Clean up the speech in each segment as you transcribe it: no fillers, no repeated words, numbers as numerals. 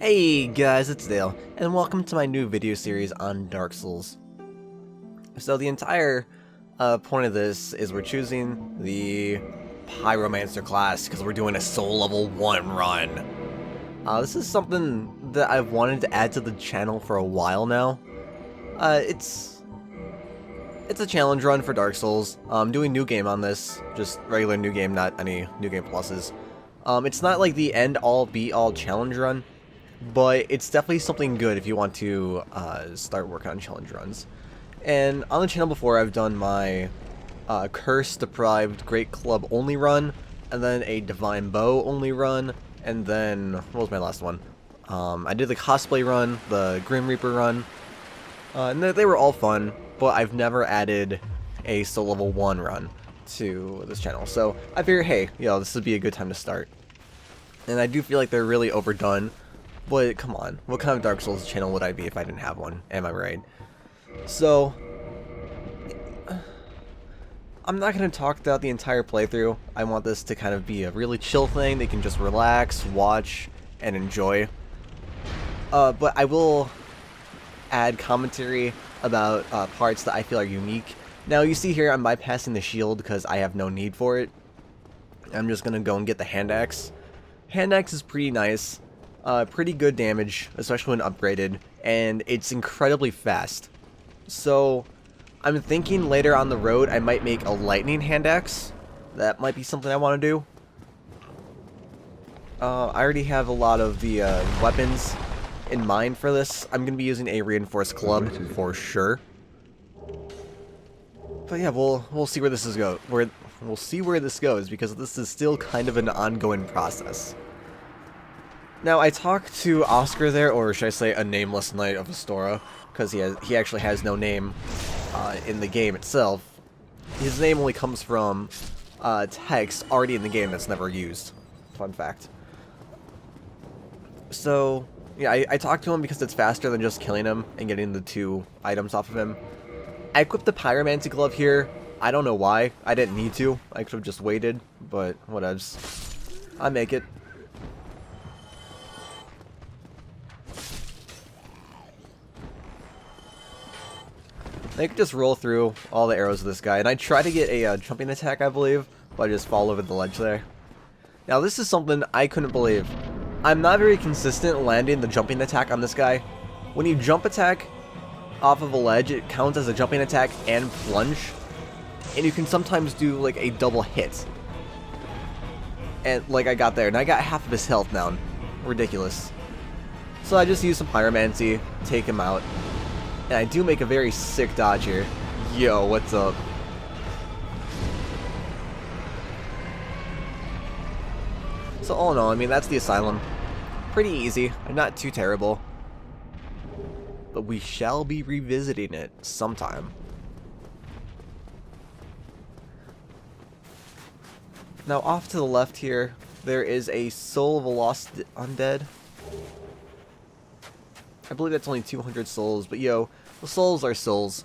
Hey guys, it's Dale, and welcome to my new video series on Dark Souls. So the entire point of this is we're choosing the Pyromancer class because we're doing a Soul Level 1 run. This is something that I've wanted to add to the channel for a while now. It's a challenge run for Dark Souls. I'm doing New Game on this, just regular New Game, not any New Game pluses. It's not like the end-all be-all challenge run, but it's definitely something good if you want to start working on challenge runs. And on the channel before, I've done my Curse Deprived Great Club only run, and then a Divine Bow only run, and then what was my last one? I did the cosplay run, the Grim Reaper run, and they were all fun, but I've never added a Soul Level 1 run to this channel. So I figured, hey, this would be a good time to start. And I do feel like they're really overdone. But come on, what kind of Dark Souls channel would I be if I didn't have one? Am I right? So, I'm not going to talk throughout the entire playthrough. I want this to kind of be a really chill thing that you can just relax, watch, and enjoy. But I will add commentary about parts that I feel are unique. Now, you see here I'm bypassing the shield because I have no need for it. I'm just going to go and get the hand axe. Hand axe is pretty nice. Pretty good damage, especially when upgraded, and it's incredibly fast. So, I'm thinking later on the road I might make a lightning hand axe. That might be something I want to do. I already have a lot of the weapons in mind for this. I'm going to be using a reinforced club for sure. But yeah, we'll see where this is we'll see where this goes, because this is still kind of an ongoing process. Now, I talked to Oscar there, or should I say a nameless knight of Astora, because he actually has no name in the game itself. His name only comes from text already in the game that's never used. Fun fact. So, yeah, I talked to him because it's faster than just killing him and getting the 2 items off of him. I equipped the Pyromancy glove here. I don't know why. I didn't need to. I could have just waited, but whatevs. I make it. I could just roll through all the arrows of this guy, and I try to get a jumping attack, I believe, but I just fall over the ledge there. Now, this is something I couldn't believe. I'm not very consistent landing the jumping attack on this guy. When you jump attack off of a ledge, it counts as a jumping attack and plunge, and you can sometimes do like a double hit. And like I got there, and I got half of his health down. Ridiculous. So I just used some pyromancy, take him out. And I do make a very sick dodge here. Yo, what's up? So all in all, I mean, that's the asylum. Pretty easy, and not too terrible. But we shall be revisiting it sometime. Now off to the left here, there is a Soul of a Lost Undead. I believe that's only 200 souls, but the souls are souls.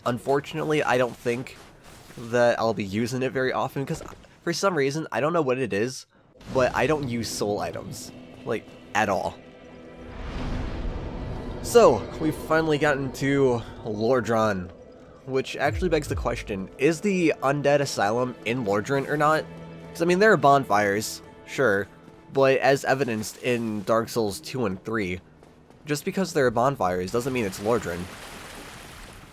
Unfortunately, I don't think that I'll be using it very often, because for some reason, I don't know what it is, but I don't use soul items, like, at all. So, we've finally gotten to Lordran, which actually begs the question, is the Undead Asylum in Lordran or not? Because, I mean, there are bonfires, sure, but as evidenced in Dark Souls 2 and 3, just because there are bonfires doesn't mean it's Lordran.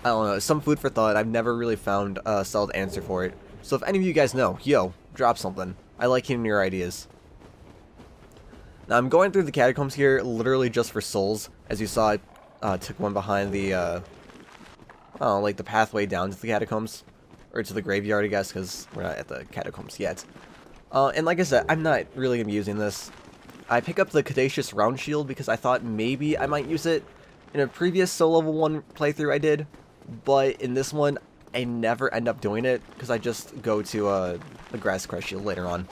I don't know, some food for thought. I've never really found a solid answer for it. So if any of you guys know, drop something. I like hearing your ideas. Now I'm going through the catacombs here literally just for souls. As you saw, I took one behind the, like the pathway down to the catacombs. Or to the graveyard, I guess, because we're not at the catacombs yet. And like I said, I'm not really going to be using this. I pick up the Caduceus Round Shield because I thought maybe I might use it in a previous Soul Level 1 playthrough I did, but in this one, I never end up doing it because I just go to the Grass Crest Shield later on.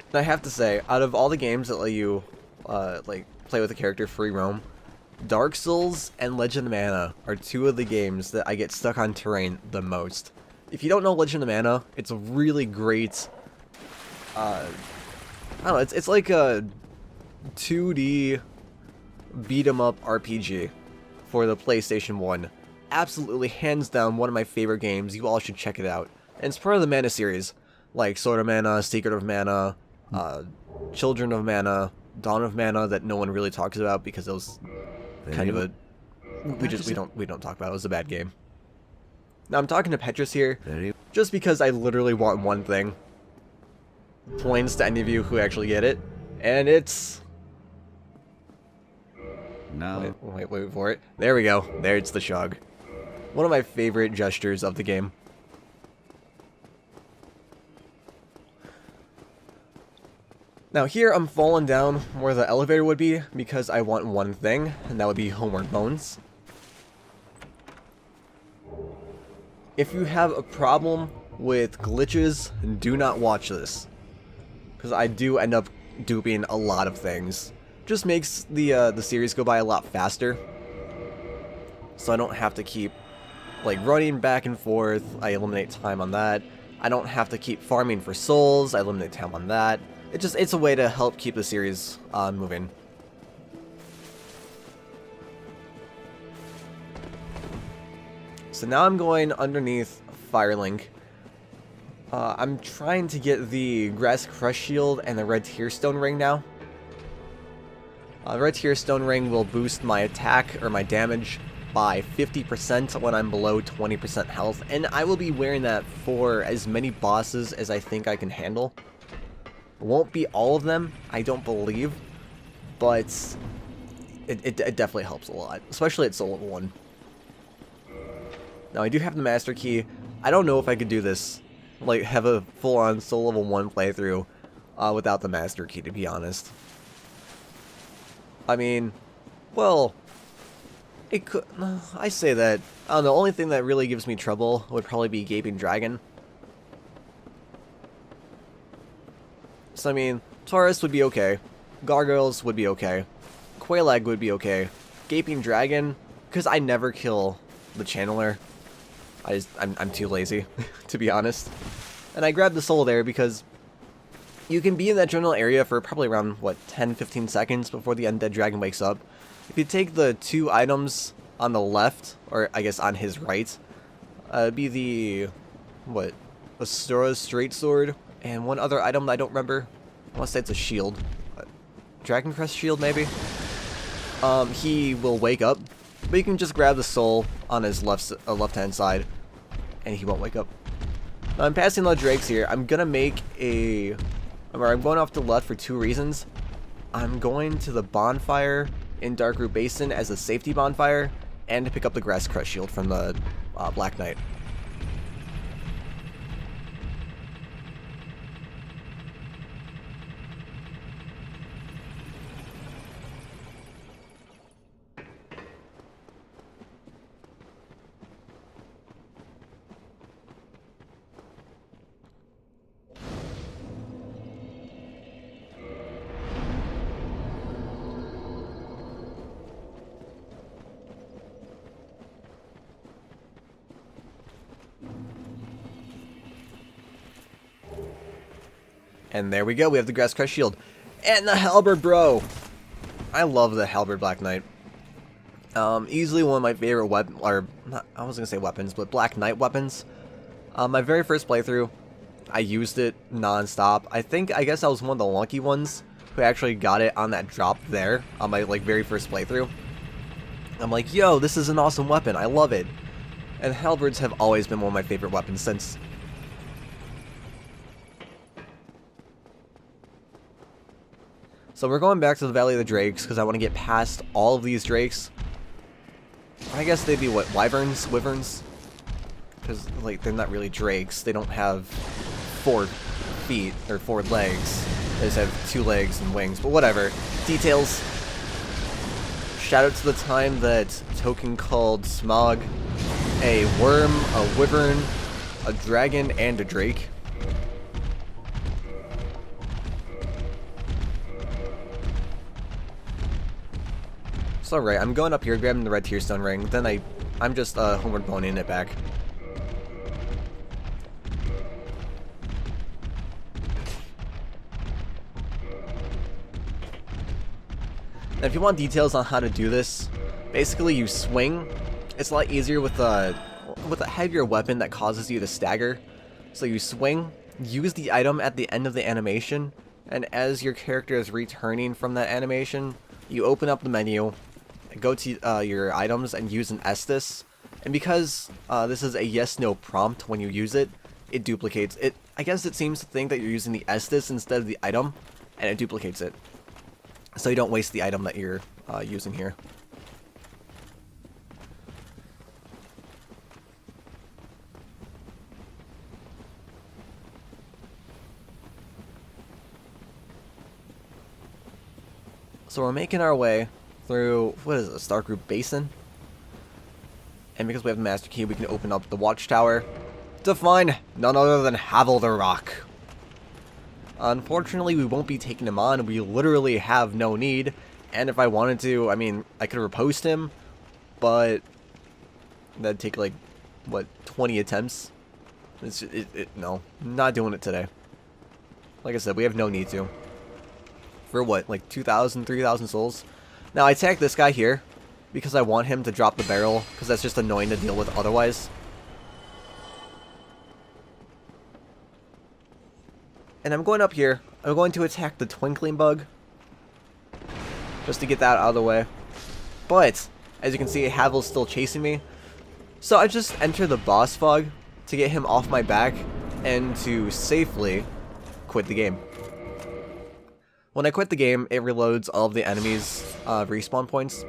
And I have to say, out of all the games that let you like play with a character free roam, Dark Souls and Legend of Mana are 2 of the games that I get stuck on terrain the most. if you don't know Legend of Mana, it's a really great, I don't know, it's like a 2D beat-em-up RPG for the PlayStation 1. Absolutely, hands down, one of my favorite games. You all should check it out. And it's part of the Mana series, like Sword of Mana, Secret of Mana, Children of Mana, Dawn of Mana, that no one really talks about because it was kind of a we don't talk about it. It was a bad game. Now I'm talking to Petrus here just because I literally want one thing. Points to any of you who actually get it, and it's no. Wait for it. There we go. There's the shrug. One of my favorite gestures of the game. Now here I'm falling down where the elevator would be because I want one thing, and that would be Homeward Bones. If you have a problem with glitches, do not watch this, because I do end up duping a lot of things. Just makes the series go by a lot faster, so I don't have to keep like running back and forth. I eliminate time on that. I don't have to keep farming for souls. I eliminate time on that. It's a way to help keep the series moving. So now I'm going underneath Firelink. I'm trying to get the Grass Crush Shield and the Red Tearstone Ring now. Red Tearstone Ring will boost my attack or my damage by 50% when I'm below 20% health, and I will be wearing that for as many bosses as I think I can handle. Won't be all of them, I don't believe, but it definitely helps a lot, especially at Soul Level 1. Now I do have the Master Key. I don't know if I could do this, like have a full-on Soul Level 1 playthrough without the Master Key, to be honest. I mean, well, it could. I say that. I don't know. The only thing that really gives me trouble would probably be Gaping Dragon. So I mean, Taurus would be okay. Gargoyles would be okay. Quelaag would be okay. Gaping Dragon, because I never kill the Channeler. I'm too lazy, to be honest. And I grabbed the soul there because you can be in that general area for probably around, what, 10-15 seconds before the undead dragon wakes up. If you take the two items on the left, or I guess on his right, it'd be the, what, Astora's Straight Sword, and one other item that I don't remember. I want to say it's a shield. Dragon Crest Shield, maybe? He will wake up, but you can just grab the soul on his left-hand side, and he won't wake up. Now, I'm passing the drakes here. I'm gonna make a... I'm going off to the left for two reasons. I'm going to the bonfire in Darkroot Basin as a safety bonfire, and to pick up the Grass Crush Shield from the Black Knight. And there we go, we have the Grass Crush Shield. And the Halberd, bro! I love the Halberd Black Knight. Easily one of my favorite weapons, or not, I was gonna say weapons, but Black Knight weapons. My very first playthrough, I used it non-stop. I guess I was one of the lucky ones who actually got it on that drop there, on my very first playthrough. I'm like, yo, this is an awesome weapon, I love it. And Halberds have always been one of my favorite weapons since. So we're going back to the Valley of the Drakes because I want to get past all of these drakes. I guess they'd be what, wyverns? Wyverns? Because they're not really drakes. They don't have 4 feet or 4 legs. They just have 2 legs and wings. But whatever. Details. Shout out to the time that Token called Smog a worm, a wyvern, a dragon, and a drake. So right, I'm going up here, grabbing the Red Tearstone Ring, then I'm just homeward boning it back. And if you want details on how to do this, basically you swing. It's a lot easier with a heavier weapon that causes you to stagger. So you swing, use the item at the end of the animation, and as your character is returning from that animation, you open up the menu, go to your items, and use an Estus. And because this is a yes/no prompt when you use it, it duplicates it. I guess it seems to think that you're using the Estus instead of the item, and it duplicates it. So you don't waste the item that you're using here. So we're making our way through, what is it, a Star Group Basin? And because we have the Master Key, we can open up the Watchtower to find none other than Havel the Rock. Unfortunately, we won't be taking him on. We literally have no need. And if I wanted to, I mean, I could riposte him, but that'd take like, what, 20 attempts? No, not doing it today. Like I said, we have no need to. For what, like 2,000, 3,000 souls? Now, I attack this guy here because I want him to drop the barrel, because that's just annoying to deal with otherwise. And I'm going up here. I'm going to attack the Twinkling Bug, just to get that out of the way. But, as you can see, Havel's still chasing me. So I just enter the Boss Fog to get him off my back and to safely quit the game. When I quit the game, it reloads all of the enemies' respawn points.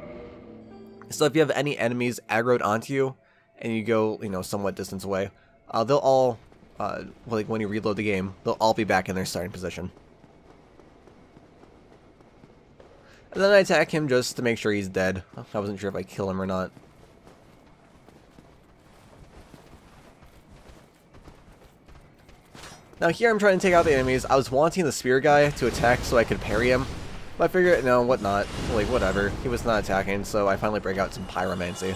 So if you have any enemies aggroed onto you, and you go, you know, somewhat distance away, they'll all, like when you reload the game, they'll all be back in their starting position. And then I attack him just to make sure he's dead. I wasn't sure if I kill him or not. Now here I'm trying to take out the enemies. I was wanting the spear guy to attack so I could parry him. But I figured, no, what not. Like, whatever. He was not attacking, so I finally break out some pyromancy.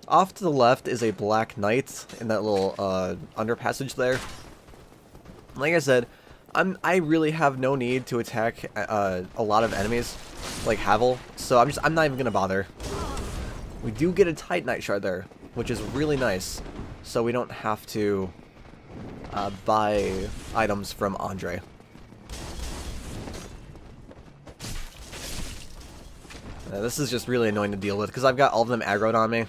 Off to the left is a Black Knight in that little underpassage there. Like I said, I really have no need to attack a lot of enemies like Havel, so I'm not even gonna bother. We do get a Titanite shard there, which is really nice, so we don't have to buy items from Andre. This is just really annoying to deal with because I've got all of them aggroed on me.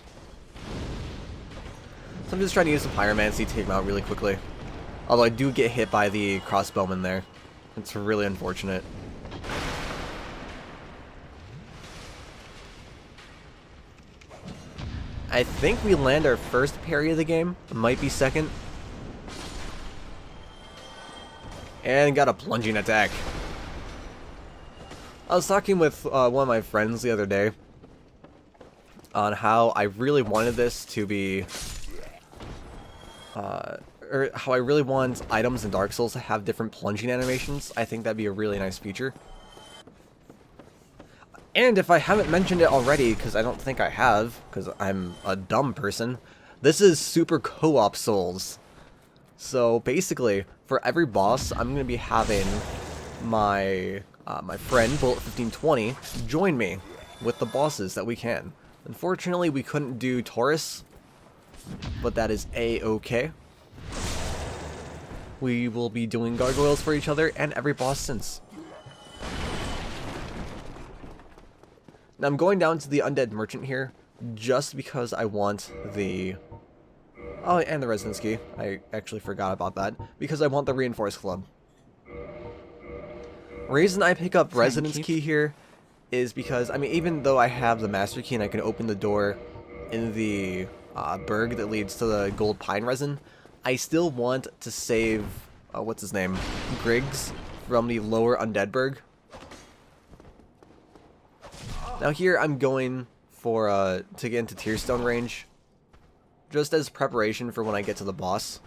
So I'm just trying to use some pyromancy to take them out really quickly. Although I do get hit by the crossbowman there. It's really unfortunate. I think we land our first parry of the game. It might be second. And got a plunging attack. I was talking with one of my friends the other day on how I really wanted this to be, or how I really want items in Dark Souls to have different plunging animations. I think that'd be a really nice feature. And if I haven't mentioned it already, because I don't think I have, because I'm a dumb person, this is Super Co-op Souls. So basically, for every boss, I'm going to be having my my friend, Bullet1520, join me with the bosses that we can. Unfortunately, we couldn't do Taurus, but that is A-okay. We will be doing gargoyles for each other and every boss since. Now I'm going down to the Undead Merchant here, just because I want the... Oh, and the Residence Key. I actually forgot about that, because I want the Reinforced Club. Reason I pick up Residence Key here is because, I mean, even though I have the Master Key and I can open the door in the Berg that leads to the Gold Pine Resin, I still want to save, what's his name, Griggs from the lower Undead Berg. Now here I'm going for, to get into Tearstone range, just as preparation for when I get to the boss.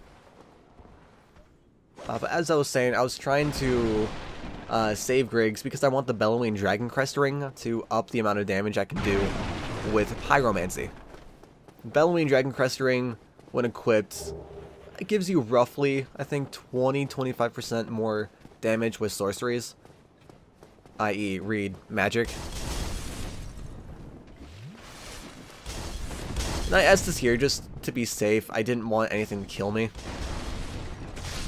But as I was saying, I was trying to save Griggs because I want the Bellowing Dragon Crest Ring to up the amount of damage I can do with Pyromancy. Bellowing Dragon Crest Ring, when equipped, it gives you roughly, I think, 20-25% more damage with sorceries. i.e. read magic. And I asked this here just to be safe. I didn't want anything to kill me.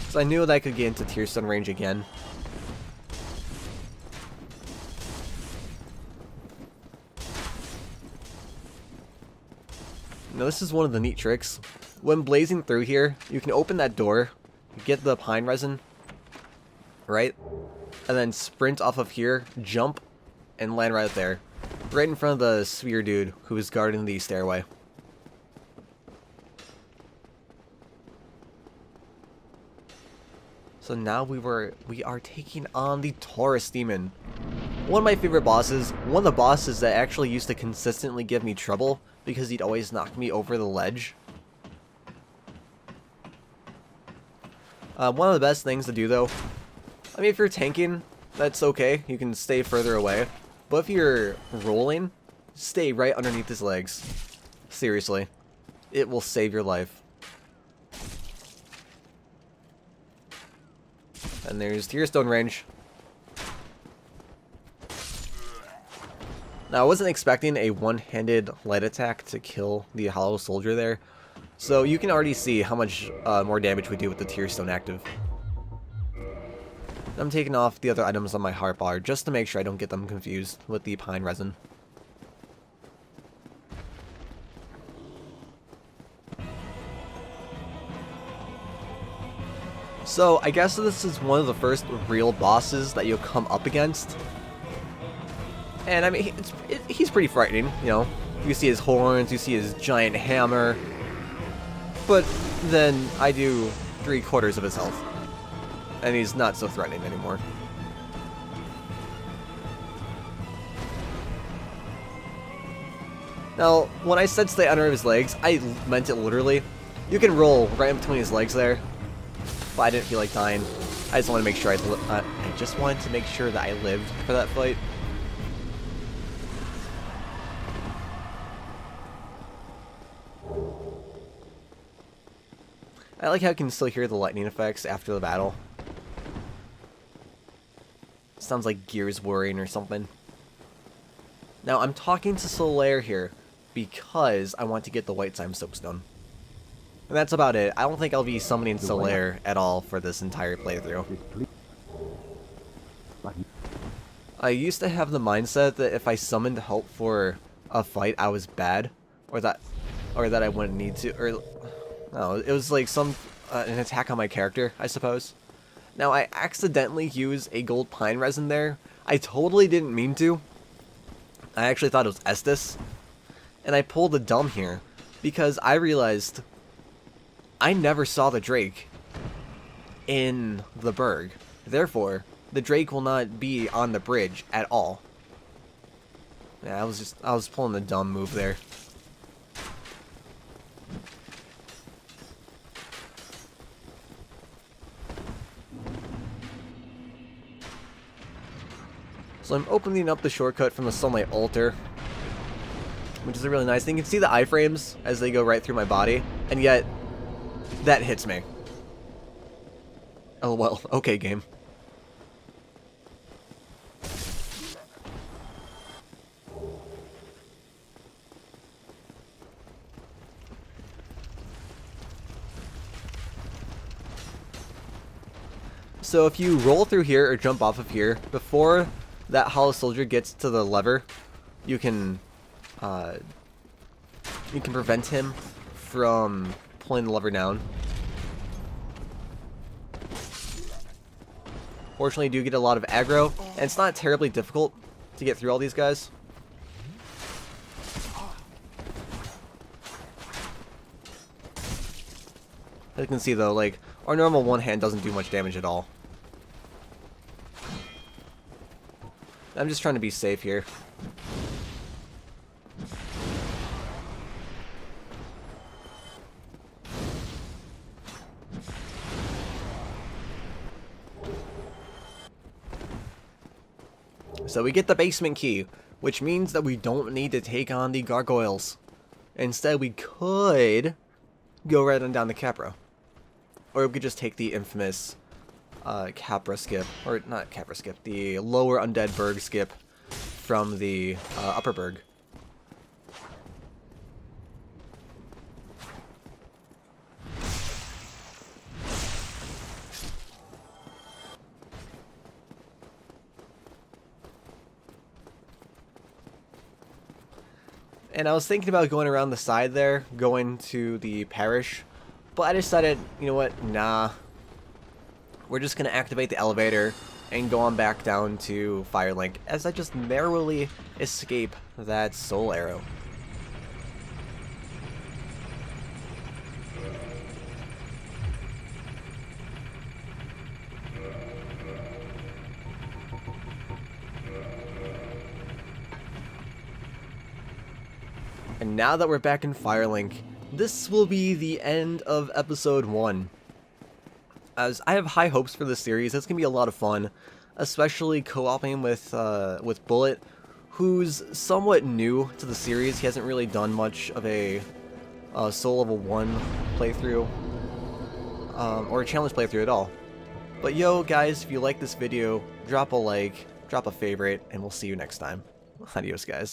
So I knew that I could get into Tear Stone range again. Now this is one of the neat tricks. When blazing through here, you can open that door, get the pine resin, right? And then sprint off of here, jump, and land right there. Right in front of the sphere dude who is guarding the stairway. So now we are taking on the Taurus Demon. One of my favorite bosses, one of the bosses that actually used to consistently give me trouble because he'd always knock me over the ledge. One of the best things to do though, I mean if you're tanking, that's okay, you can stay further away. But if you're rolling, stay right underneath his legs. Seriously, it will save your life. And there's Tear Stone range. Now I wasn't expecting a one-handed light attack to kill the Hollow Soldier there. So you can already see how much more damage we do with the Tear Stone active. I'm taking off the other items on my heart bar just to make sure I don't get them confused with the pine resin. So I guess this is one of the first real bosses that you'll come up against. And I mean, he's pretty frightening, you know. You see his horns, you see his giant hammer. But then I do 3/4 of his health. And he's not so threatening anymore. Now, when I said stay under his legs, I meant it literally. You can roll right in between his legs there. But I didn't feel like dying. I just wanted to make sure I just wanted to make sure that I lived for that fight. I like how I can still hear the lightning effects after the battle. Sounds like gears whirring or something. Now I'm talking to Solaire here because I want to get the White Slime Soapstone. And that's about it. I don't think I'll be summoning Solaire at all for this entire playthrough. I used to have the mindset that if I summoned help for a fight, I was bad, or that I wouldn't need to, or no, it was like an attack on my character, I suppose. Now I accidentally used a gold pine resin there. I totally didn't mean to. I actually thought it was Estus, and I pulled a dumb here because I realized I never saw the Drake in the Berg. Therefore, the Drake will not be on the bridge at all. Yeah, I was pulling a dumb move there. So I'm opening up the shortcut from the Sunlight Altar, which is a really nice thing. You can see the iframes as they go right through my body, and yet that hits me. Oh well, okay game. So if you roll through here or jump off of here, before that Hollow Soldier gets to the lever, you can prevent him from pulling the lever down. Fortunately, you do get a lot of aggro, and it's not terribly difficult to get through all these guys. As you can see though, like, our normal one hand doesn't do much damage at all. I'm just trying to be safe here. So we get the basement key, which means that we don't need to take on the gargoyles. Instead, we could go right on down to Capra. Or we could just take the infamous Capra skip, or not Capra skip, the lower Undead Berg skip from the upper Berg. And I was thinking about going around the side there, going to the parish, but I decided, you know what, nah. We're just going to activate the elevator and go on back down to Firelink as I just narrowly escape that soul arrow. And now that we're back in Firelink, this will be the end of episode 1. As I have high hopes for this series. It's gonna be a lot of fun, especially co-oping with Bullet, who's somewhat new to the series. He hasn't really done much of a Soul Level 1 playthrough, or a challenge playthrough at all. But yo, guys, if you like this video, drop a like, drop a favorite, and we'll see you next time. Adios, guys.